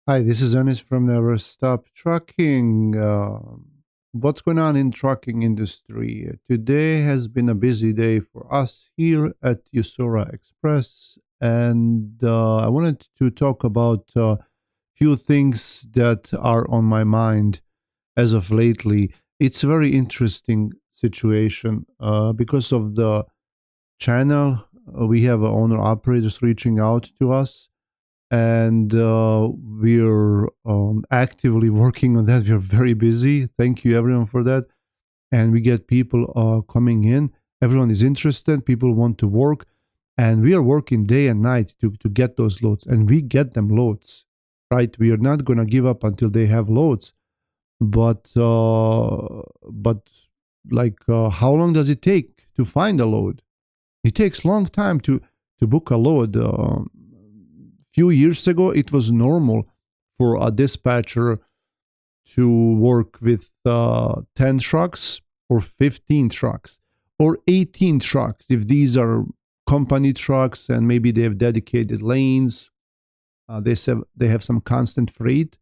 Hi, this is Ernest from Never Stop Trucking. What's going on in trucking industry? Today has been a busy day for us here at Usura Express, and I wanted to talk about a few things that are on my mind as of lately. It's a very interesting situation because of the channel. We have owner operators reaching out to us and we're actively working on that. We're very busy. Thank you, everyone, for that. And we get people coming in. Everyone is interested. People want to work, and we are working day and night to get those loads, and we get them loads. Right? We are not gonna give up until they have loads. But like, how long does it take to find a load? It takes long time to book a load. Few years ago, it was normal for a dispatcher to work with 10 trucks or 15 trucks or 18 trucks if these are company trucks and maybe they have dedicated lanes. They have some constant freight.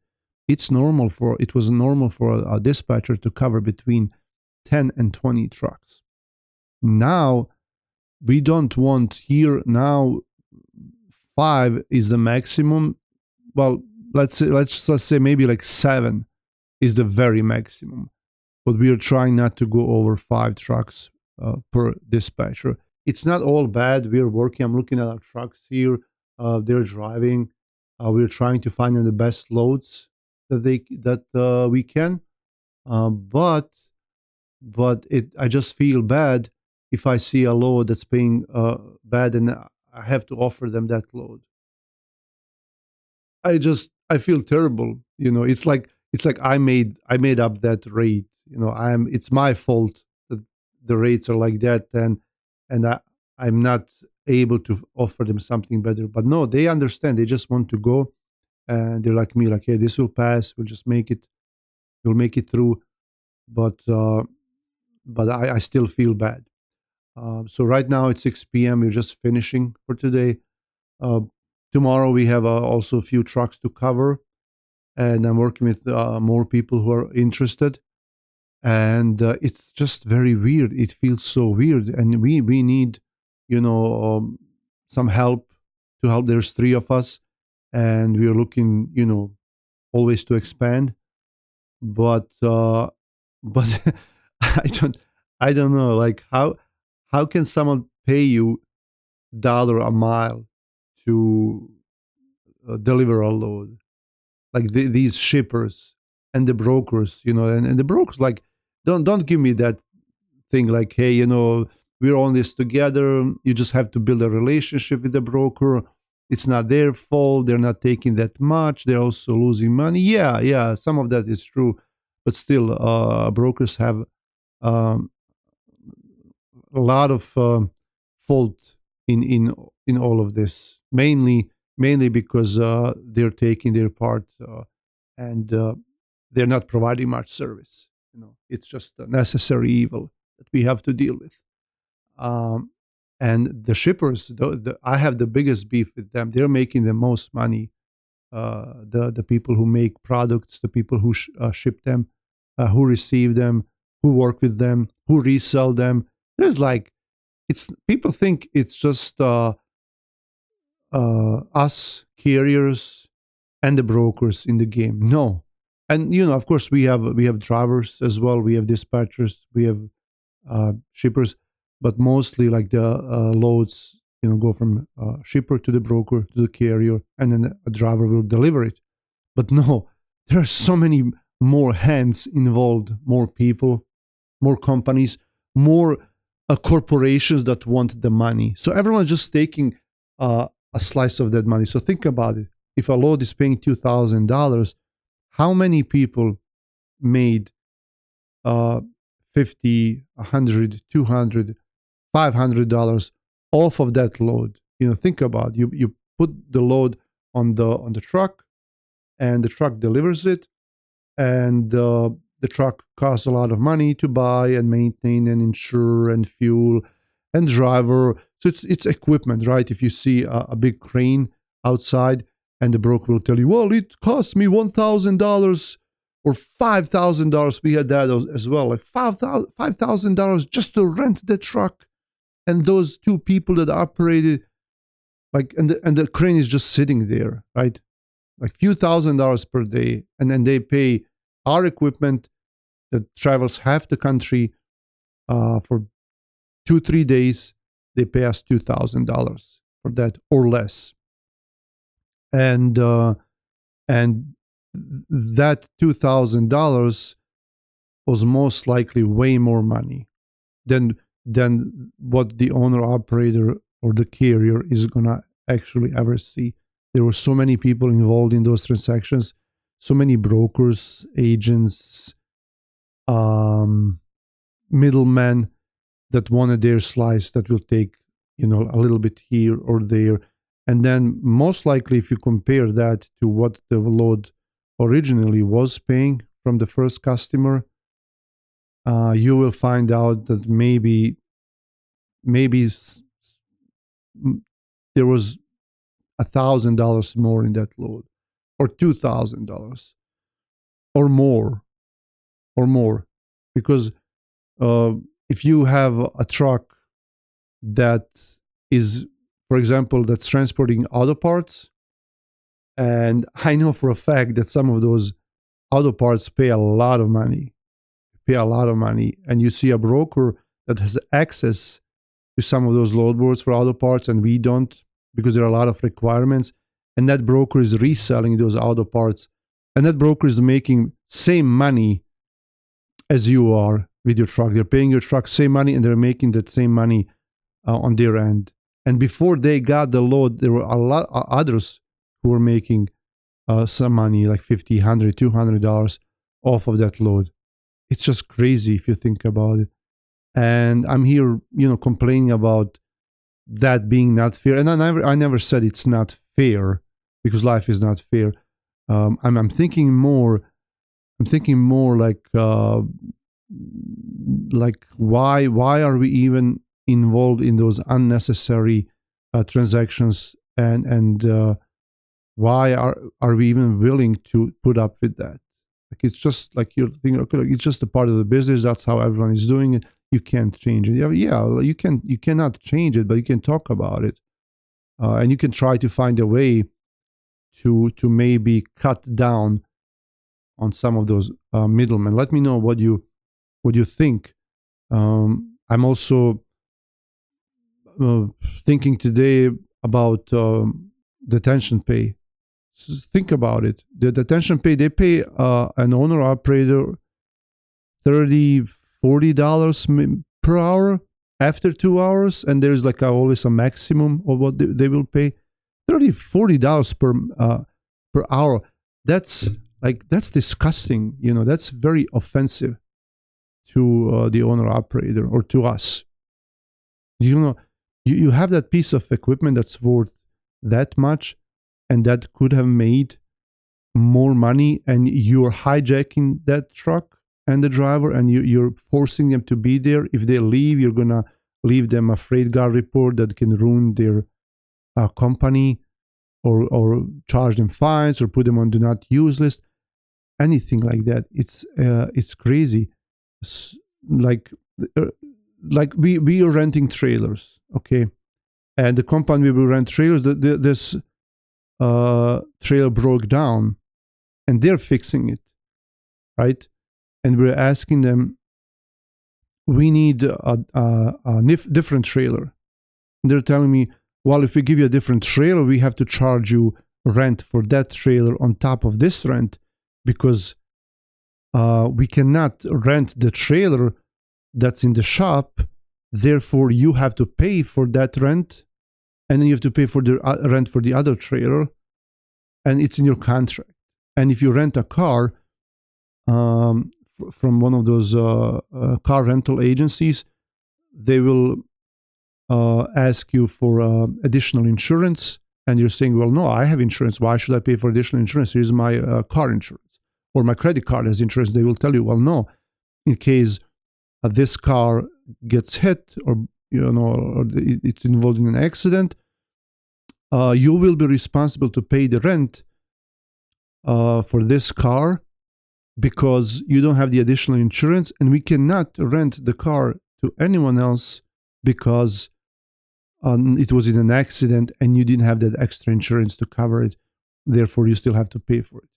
It was normal for a dispatcher to cover between 10 and 20 trucks. Now we don't want here now. Five is the maximum. Well, let's say maybe like seven is the very maximum. But we are trying not to go over five trucks per dispatcher. It's not all bad. We are working. I'm looking at our trucks here. They're driving. We're trying to find them the best loads that we can. But I just feel bad if I see a load that's paying bad and I have to offer them that load. I feel terrible. It's like I made up that rate. It's my fault that the rates are like that, and I'm not able to offer them something better. But no, they understand. They just want to go, and they're like me, like, hey, this will pass. We'll just make it. We'll make it through. But I still feel bad. So right now it's 6 p.m. We're just finishing for today. Uh, Tomorrow we have also a few trucks to cover, and I'm working with more people who are interested. And it's just very weird. It feels so weird, and we need, some help to help. There's three of us, and we are looking, always to expand. But I don't I don't know, like, how can someone pay you dollar a mile to deliver a load, like these shippers and the brokers, and the brokers, like, don't give me that thing like, hey, we're on this together. You just have to build a relationship with the broker. It's not their fault. They're not taking that much. They're also losing money. Yeah, some of that is true, but still, brokers have um, a lot of fault in all of this. Mainly because they're taking their part, and they're not providing much service. It's just a necessary evil that we have to deal with. Um, and the shippers, I have the biggest beef with them. They're making the most money. The people who make products, the people who ship them, who receive them, who work with them, who resell them. There's like, it's people think it's just us carriers and the brokers in the game. No, and of course we have drivers as well. We have dispatchers. We have shippers, but mostly like the loads, go from shipper to the broker to the carrier, and then a driver will deliver it. But no, there are so many more hands involved, more people, more companies, more corporations that want the money. So everyone's just taking a slice of that money. So think about it. If a load is paying $2,000, how many people made 50, 100, 200, $500 off of that load? Think about it. You put the load on the truck, and the truck delivers it, and the truck costs a lot of money to buy and maintain and insure and fuel and driver. So it's equipment, right? If you see a big crane outside, And the broker will tell you, well, it cost me $1,000 or $5,000. We had that as well, like $5,000 just to rent the truck. And those two people that operated, like, and the crane is just sitting there, right? Like few $1,000s per day. And then they pay our equipment that travels half the country for 2-3 days. They pay us $2,000 for that or less. And that $2,000 was most likely way more money than what the owner operator or the carrier is gonna actually ever see. There were so many people involved in those transactions, so many brokers, agents, middlemen that wanted their slice that will take, a little bit here or there. And then most likely, if you compare that to what the load originally was paying from the first customer, you will find out that maybe there was $1,000 more in that load, or $2,000, or more, because if you have a truck that is, for example, that's transporting auto parts, and I know for a fact that some of those auto parts pay a lot of money, and you see a broker that has access to some of those load boards for auto parts, and we don't, because there are a lot of requirements, and that broker is reselling those auto parts, and that broker is making same money as you are with your truck. They're paying your truck same money, and they're making that same money on their end. And before they got the load, there were a lot of others who were making some money, like $50, $100, $200 off of that load. It's just crazy if you think about it. And I'm here, complaining about that being not fair. And I never said it's not fair, because life is not fair. I'm thinking more. I'm thinking more like why are we even involved in those unnecessary transactions, and why are we even willing to put up with that? Like, it's just like you're thinking, okay, it's just a part of the business. That's how everyone is doing it. You can't change it. Yeah, you cannot change it, but you can talk about it, and you can try to find a way to maybe cut down on some of those middlemen. Let me know what you think. I'm also thinking today about detention pay. So think about it. The detention pay, they pay an owner operator $30-$40 per hour after 2 hours, and there's like always a maximum of what they will pay. $30-$40 per hour. That's disgusting. That's very offensive to the owner operator or to us. You have that piece of equipment that's worth that much, and that could have made more money, and you're hijacking that truck and the driver, and you're forcing them to be there. If they leave, you're gonna leave them a freight guard report that can ruin their company, or charge them fines, or put them on do not use list, anything like that. It's crazy. Like we are renting trailers, okay, and the company we will rent trailers. This trailer broke down, and they're fixing it, right? And we're asking them, we need a different trailer. And they're telling me, well, if we give you a different trailer, we have to charge you rent for that trailer on top of this rent, because we cannot rent the trailer that's in the shop. Therefore, you have to pay for that rent, and then you have to pay for the rent for the other trailer, and it's in your contract. And if you rent a car from one of those car rental agencies, they will ask you for additional insurance, and you're saying, well, no, I have insurance. Why should I pay for additional insurance? Here's my car insurance, or my credit card has insurance. They will tell you, well, no, in case this car gets hit, or or it's involved in an accident, you will be responsible to pay the rent for this car because you don't have the additional insurance, and we cannot rent the car to anyone else because it was in an accident and you didn't have that extra insurance to cover it. Therefore, you still have to pay for it.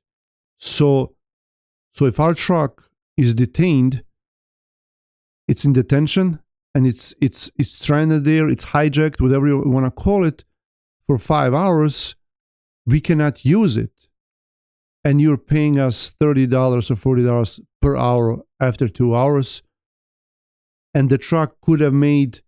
So if our truck is detained, it's in detention, and it's stranded there, it's hijacked, whatever you want to call it, for 5 hours, we cannot use it. And you're paying us $30 or $40 per hour after 2 hours. And the truck could have made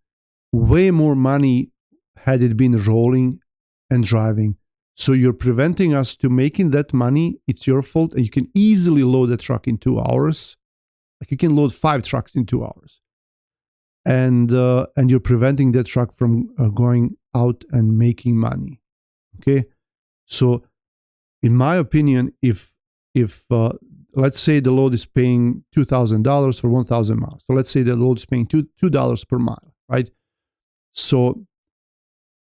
way more money had it been rolling and driving. So you're preventing us to making that money. It's your fault. And you can easily load a truck in 2 hours. Like you can load 5 trucks in 2 hours. And you're preventing that truck from going out and making money. Okay? So in my opinion, if let's say the load is paying $2,000 for 1,000 miles. So let's say the load is paying $2 per mile, right? So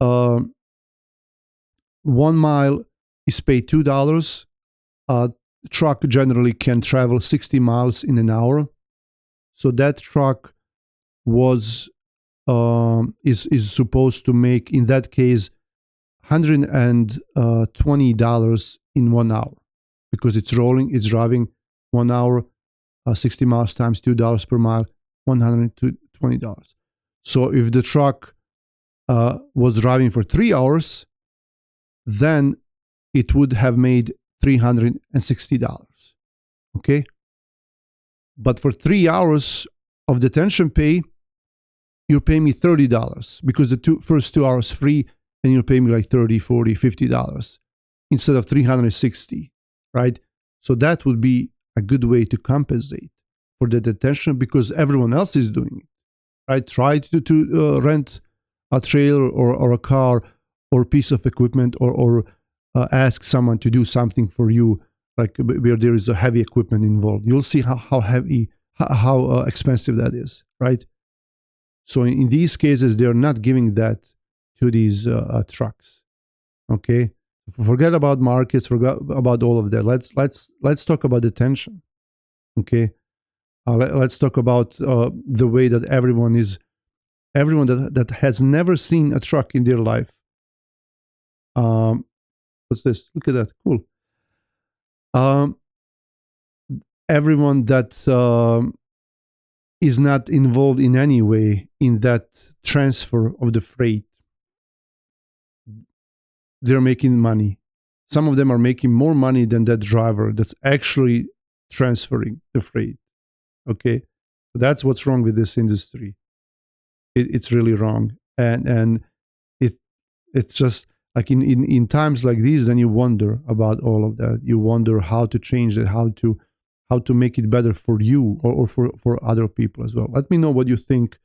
1 mile is paid $2. A truck generally can travel 60 miles in an hour. So that truck is supposed to make, in that case, $120 in 1 hour, because it's rolling, it's driving 1 hour, 60 miles times $2 per mile, $120. So if the truck was driving for 3 hours, then it would have made $360. Okay? But for 3 hours of detention pay, you're paying me $30 because the first 2 hours free, and you're paying me like $30, $40, $50 instead of $360, right? So that would be a good way to compensate for the detention because everyone else is doing it, right? Try to rent a trailer or a car or piece of equipment or ask someone to do something for you, like where there is a heavy equipment involved. You'll see how expensive that is, right? So in these cases, they're not giving that to these trucks. Okay, forget about markets, forget about all of that. Let's talk about detention. Okay, let's talk about the way that everyone that has never seen a truck in their life. What's this? Look at that, cool. Everyone that is not involved in any way in that transfer of the freight, they're making money. Some of them are making more money than that driver that's actually transferring the freight. Okay, so that's what's wrong with this industry. It's really wrong, and it's just like in times like these, then you wonder about all of that. You wonder how to change it, how to make it better for you or for other people as well. Let me know what you think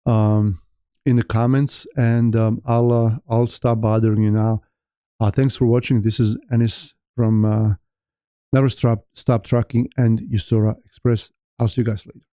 in the comments, and I'll stop bothering you now. Thanks for watching. This is Anis from Never Stop Trucking and Usora Express. I'll see you guys later.